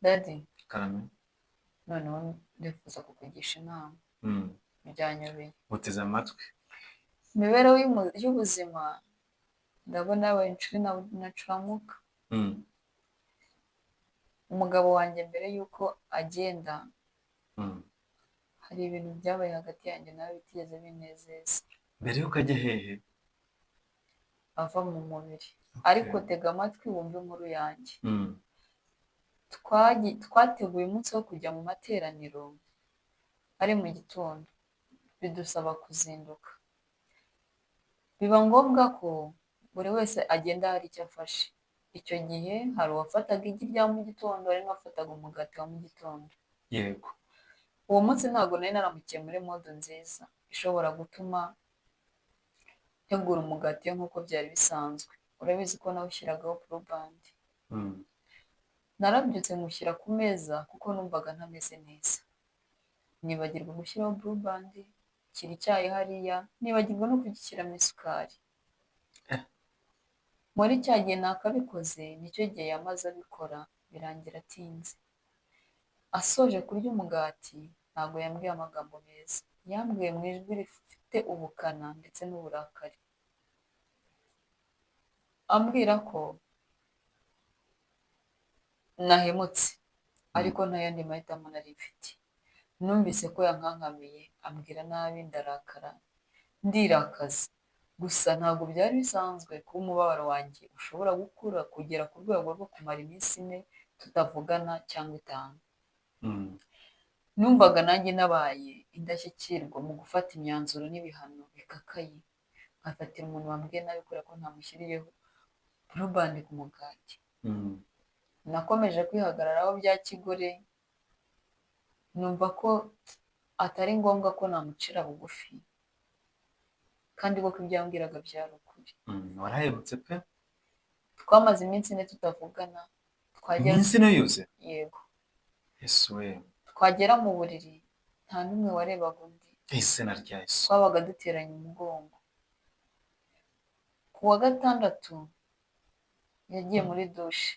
Daddy, karame. noneho ndifuza kukugisha inama Mm. byanyobeye. Muteze amatwi. Imibereho y'ubuzima ndabona yabaye incuri na curamuka. Mm. Umugabo wanjye mbere y'uko agenda Mm. hari ibintu byabaye hagati yanjye nawe bitigeze binezeza. Mbere yuko ajya hehe? Ava mu mubiri. Okay. Ariko tega amatwi wumve inkuru yanjye. Mm. Twateguye umunsi wo kujya mu materaniro ari mu gitondo, bidusaba kuzinduka. Biba ngombwa ko buri wese agenda hari icyo afashe. Icyo gihe hari uwafataga igi rya mu gitondo, hari n'uwafataga umugati wa mu gitondo. Yego. Uwo munsi ntabwo nari naramukiye muri mode nziza ishobora gutuma ntegura umugati nk'uko byari bisanzwe. Urabizi ko nawushyiragaho burubandi. Mm. Narabyutse mushyira ku meza kuko numvaga ntameze neza. Nibagirwa gushyiraho burubandi, nshyira icyayi hariya, nibagirwa no kugishyiramo isukari. Muri cya gihe nakabikoze nicyo gihe yamaze abikora birangira atinze. Asoje kurya umugati ntabwo yambwiye amagambo meza, yambwiye mu ijwi rifite ubukana ndetse n'uburakari, ambwira ko nahemutse ariko nta yandi mahitamo nari mfite. Numvise ko yankankamiye, ambwira nabi, ndarakara, ndirakaza. Gusa ntabwo byari bisanzwe kuba umubabaro wanjye ushobora gukura kugera ku rwego rwo kumara iminsi 4 tutavugana cyangwa 5. Mm. Numvaga nanjye nabaye indashyikirwa mu gufata imyanzuro n'ibihano bikakaye. Nkafatira umuntu wambwiye nabi kubera ko ntamushyiriyeho burubandi ku mugati. Mm. Nakomeje kwihagararaho bya kigore, numva ko atari ngombwa ko namucira bugufi, kandi ko ibyo yambwiraga byari ukuri. Warahemutse pe? Twamaze iminsi 4 tutavugana. Iminsi ine yose? Yego. Yesu we. Twagera mu buriri nta n'umwe warebaga undi. Izina rya Yesu. Twabaga duteranye umugongo. Ku wa gatandatu yagiye muri dushe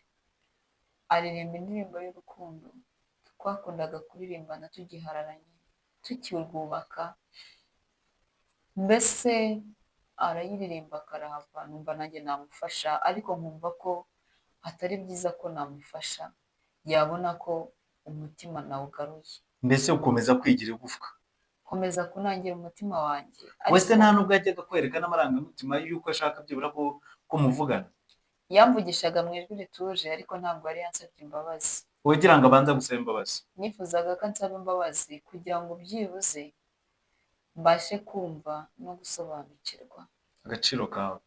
aririmba indirimbo y'urukundo twakundaga kuririmbana tugihararanye, tukirwubaka. Mbese arayiririmba karahava, numva nanjye namufasha, ariko nkumva ko atari byiza ko namufasha, yabona ko umutima nawugaruye. Mbese ukomeza kwigira igufwa? Komeza kunangira umutima wanjye. Wese nta nubwo yajyaga kwereka n'amarangamutima y'uko ashaka byibura ko muvugana? Yamvugishaga mu ijwi rituje, ariko ntabwo yari yansabye imbabazi. Wogira ngo abanza gusaba imbabazi? Nifuzaga ko ansaba imbabazi kugira ngo byibuze mbashe kumva no gusobanukirwa agaciro kawe,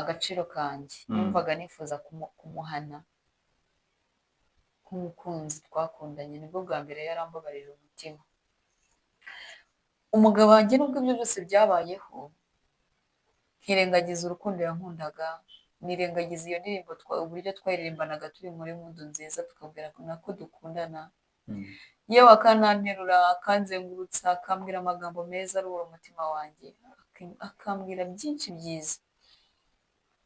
agaciro kanjye. Numvaga nifuza kumuhana nk'umukunzi twakundanye. Nibwo bwa mbere yarambabarira umutima. Umugabo wanjye nubwo ibyo byose byabayeho, nkirengagiza urukundo yankundaga, nirengagiza iyo ndirimbo uburyo twayiririmbanaga turi muri mundu nziza, tukabwirana ko dukundana. Yewe akananterura, akanzengurutsa, akambwira amagambo meza aruhura umutima wanjye, akambwira byinshi byiza.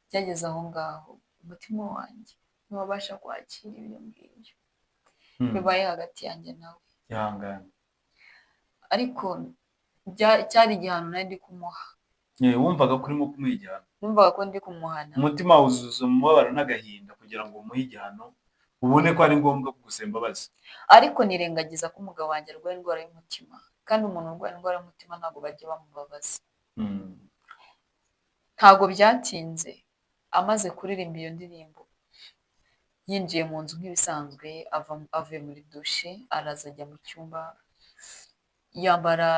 Byageze aho ngaho umutima wanjye ntiwabasha kwakira ibyo ngibyo bibaye hagati yanjye nawe. Ihangane. Ariko cyari igihano nari ndi kumuha. Wumvaga ko urimo kumuha igihano? Numvaga ko ndi kumuhana. Umutima wuzuza umubabaro n'agahinda kugira ngo umuhe igihano, ubone ko ari ngombwa kugusaba imbabazi. Ariko nirengagiza ko umugabo wanjye arwaye indwara y'umutima, kandi umuntu urwaye indwara y'umutima ntabwo bajya bamubabaza. Ntabwo byatinze amaze kuririmba iyo ndirimbo, yinjiye mu nzu nk'ibisanzwe, avuye muri dushe, araza ajya mu cyumba, yambara,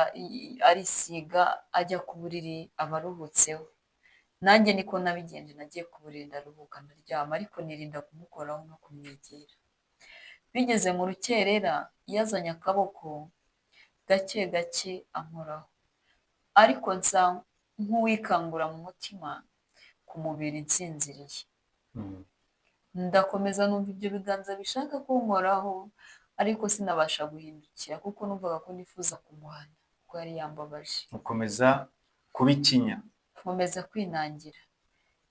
arisiga, ajya ku buriri, aba aruhutseho. Nanjye niko nabigenje, nagiye ku buriri ndaruhuka ndaryama, ariko nirinda kumukoraho no kumwegera. Bigeze mu rukerera yazanye akaboko gake gake ankoraho, ariko nsa nk'uwikangura mu mutima, ku mubiri nsinziriye. Ndakomeza numva ibyo biganza bishaka kunkoraho, ariko sinabasha guhindukira kuko numvaga ko nifuza kumuhana kuko yari yambabaje. Ukomeza kubikinya? Nkomeza kwinangira.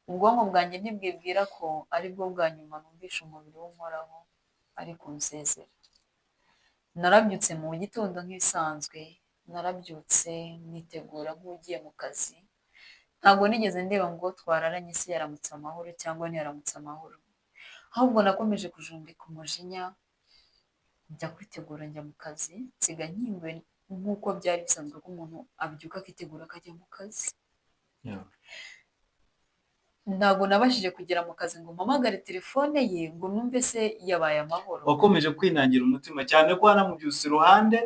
Ubwonko bwanjye ntibwibwira ko ari bwo bwa nyuma numvisha umubiri w'unkoraho. ari kunsezera. Narabyutse mu gitondo nk'ibisanzwe, narabyutse nitegura nk'ugiye mu kazi, ntabwo nigeze ndeba ngo twararanye se yaramutse amahoro cyangwa ntiyaramutse amahoro, ahubwo nakomeje kujundika umujinya, njya kwitegura njya mu kazi, nsiga nkinguye nk'uko byari bisanzwe ko umuntu abyuka akitegura akajya mu kazi. Yeah. Ntabwo nabashije kugera mu kazi ngo mpamagare telefone ye ngo numve se yabaye amahoro. wakomeje kwinangira umutima cyane ko wanamubyutse iruhande,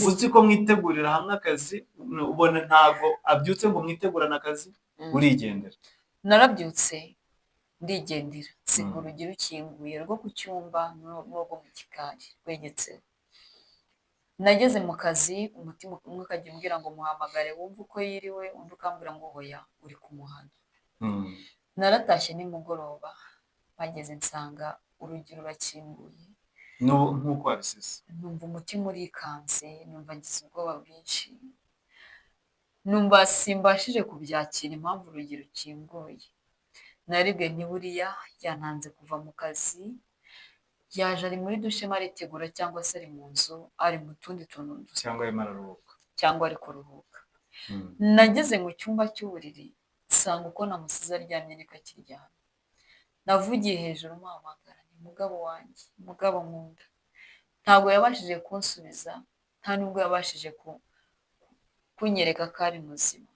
uzi ko mwitegurira hamwe akazi, ubona ntabwo abyutse ngo mwitegurane akazi, urigendera. Narabyutse ndigendera, nsiga urugi rukinguye rwo ku cyumba n'urwo mu gikari rwegetse. Nageze mu kazi, umutima umwe ukajya umbwira ngo muhamagare wumve uko yiriwe, undi ukambwira ngo hoya uri kumuhana. Naratashye nimugoroba, bageze nsanga urugi rurakinguye, nk'uko wabisize. numva umutima urikanze, numva ngize ubwoba bwinshi, numva simbashije kubyakira impamvu urugi rukinguye. Naribwe ntiburiya yantanze kuva mu kazi, yaje ari muri dushe aritegura cyangwa se ari mu nzu ari mu tundi tuntu cyangwa arimo araruhuka cyangwa ari kuruhuka. Nageze mu cyumba cy'uburiri nsanga uko namusize aryamye niko akiryamye. Navugiye hejuru mpamagara ni mugabo wanjye, mugabo nkunda. Ntabwo yabashije kunsubiza, nta nubwo yabashije kunyereka ko ari muzima.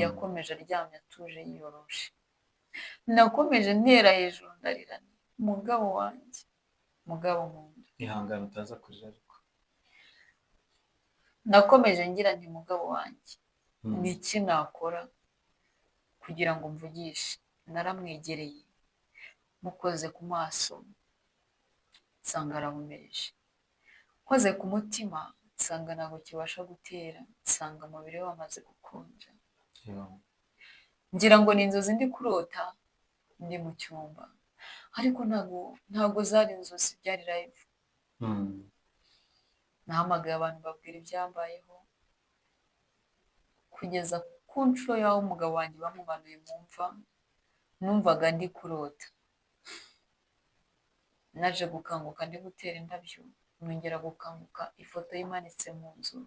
Yakomeje aryamye atuje yiyoroshe. Nakomeje ntera hejuru ndarira mugabo wanjye, mugabo nkunda. ihangane utaza kurira ariko. Nakomeje ngira nti mugabo wanjye, ni iki nakora kugira ngo mvugishe? Naramwegereye, mukoze ku maso nsanga arahumereje, nkoze ku mutima nsanga ntabwo kibasha gutera, nsanga umubiri we wamaze gukonja. Ngira ngo ni inzozi ndi kurota ndi mu cyumba, ariko ntabwo zari inzozi, byari live. Nahamagaye abantu babwira ibyambayeho, kugeza ku nshuro y'aho umugabo wanjye bamumanuye mu mva, numvaga ndi kurota. Naje gukanguka ndi gutera indabyo, nongera gukanguka ifoto imanitse mu nzu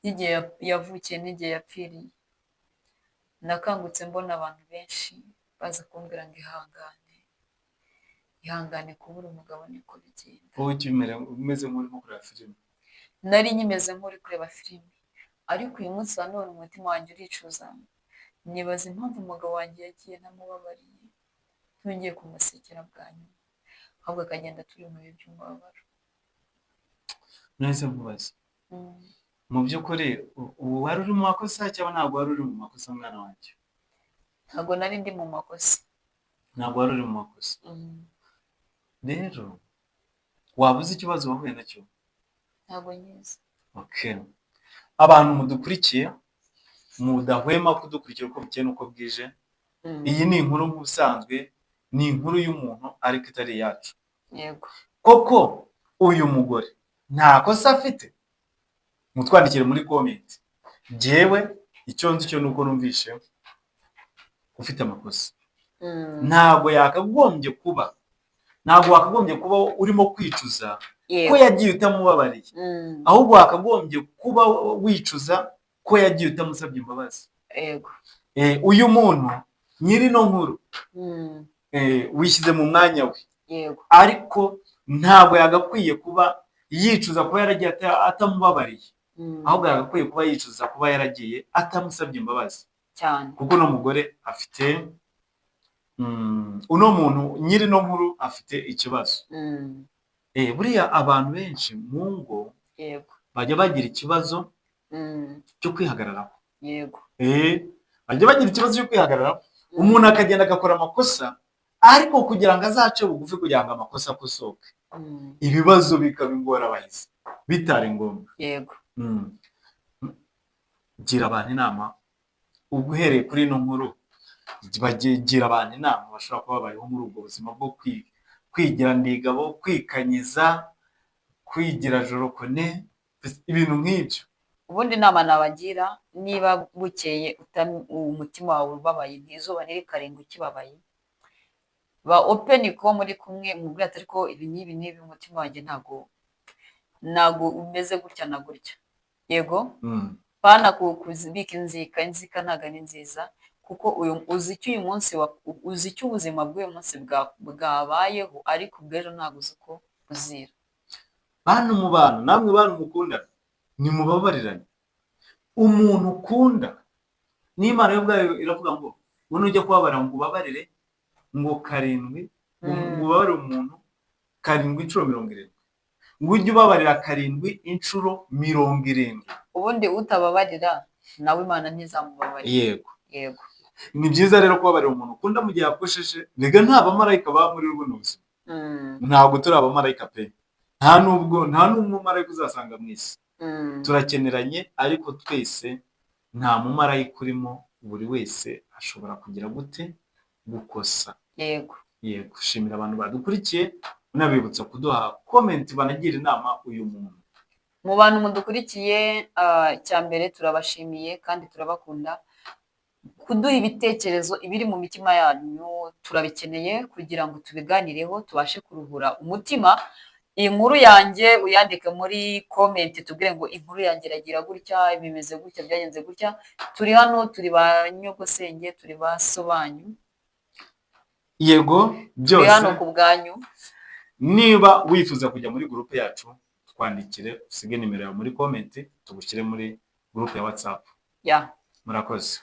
y'igihe yavukiye n'igihe yapfiriye. Nakangutse mbona abantu benshi baza kumbwira ngo ihangane, ihangane kubura umugabo niko bigenda. wowe umeze nk'urimo kureba filime? Nari nyimeze nk'uri kureba filime, ariko uyu munsi wa none umutima wanjye uricuza, nibaza impamvu umugabo wanjye yagiye namubabariye, ntongeye kumusekera bwa nyuma, ahubwo akagenda turi mu bihe by'umubabaro. Nahise nkubaza, mu by'ukuri ubu wari uri mu makosa cyangwa ntabwo wari uri mu makosa mwana wanjye? Ntabwo nari ndi mu makosa. Ntabwo wari uri mu makosa. Rero waba uzi ikibazo wahuye nacyo? Ntabwo nyizi. Okay. Abantu mudukurikiye, mudahwema kudukurikira uko bukeye n'uko bwije, iyi ni inkuru nk'ubusanzwe, ni inkuru y'umuntu ariko itari iyacu. Yego. Koko uyu mugore nta kosa afite? Mutwandikire muri comment. Jewe icyo nzi cyo nuko numvishe ufite amakosa. Ntabwo yakagombye kuba, ntabwo wakagombye kuba urimo kwicuza ko yagiye utamubabariye, ahubwo wakagombye kuba wicuza ko yagiye utamusabye imbabazi. Yego. Uyu muntu nyiri no nkuru wishyize mu mwanya we. Yego. Ariko ntabwo yagakwiye kuba yicuza kuba yaragiye atamubabariye, ahubwo yagakwiye kuba yicuza kuba yaragiye atamusabye imbabazi cyane. kuko no mugore afite uno muntu nyiri no nkuru afite ikibazo. Buriya abantu benshi mu ngo bajya bagira ikibazo cyo kwihagararaho. Yego. Bajya bagira ikibazo cyo kwihagararaho, umuntu akagenda agakora amakosa ariko kugira ngo azace bugufi kugira ngo amakosa akosoke, ibibazo bikaba ingorabahizi bitari ngombwa. Yego. Gira abantu inama, uhereye kuri ino nkuru, bagira abantu inama bashobora kuba babayeho muri ubwo buzima bwo kwigira ndigabo, kwikanyiza, kwigira jorokone, ibintu nk'ibyo. Ubundi inama nabagira, niba bukeye umutima wawe ubabaye, ntizuba ntirikarenga ukibabaye, ba open ko muri kumwe mubwira ati ariko ibi n'ibi n'ibi umutima wanjye ntago umeze gutya na gutya, yego. Pana kuzibika inzika ntago ari nziza, kuko uzi icyo uyu munsi uzi icyo ubuzima bw'uyu munsi bwabayeho, ariko ubw'ejo ntabwo uzi uko buzira. Bantu mu bantu, namwe bantu mukundana, nimubabarirane. Umuntu ukunda n'Imana yo ubwayo iravuga ngo ubu ujya kubabarira ngo ubabarire ngo 7, ngo ubabarire umuntu 7 inshuro 70, ngo ujye ubabarira 7 inshuro 70. Ubundi utababarira nawe Imana ntizamubabarira. Yego. Ni byiza rero kubabarira umuntu ukunda mu gihe yakosheje. Rega nta bamarayika baba muri rubuno buzima, ntabwo turi abamarayika pe, nta n'umumarayika uzasanga mu isi. Turakeneranye, ariko twese nta mumarayika urimo, buri wese ashobora kugira gute gukosa. Yego. Shimira abantu badukurikiye, unabibutsa kuduha comment banagira inama uyu muntu. Mu bantu mudukurikiye, cya mbere turabashimiye kandi turabakunda. Kuduha ibitekerezo ibiri mu mitima yanyu turabikeneye kugira ngo tubiganireho, tubashe kuruhura umutima. Iyi nkuru yanjye uyandike muri comment, tubwire ngo inkuru yanjye iragira gutya, bimeze gutya, byagenze gutya. Turi hano, turi ba nyogosenge, turi ba sobanyu. Yego, byose turi hano ku bwanyu. Niba wifuza kujya muri groupe yacu, twandikire, usige nimero yawe muri comment, tugushyire muri groupe ya WhatsApp. Ya. Murakoze.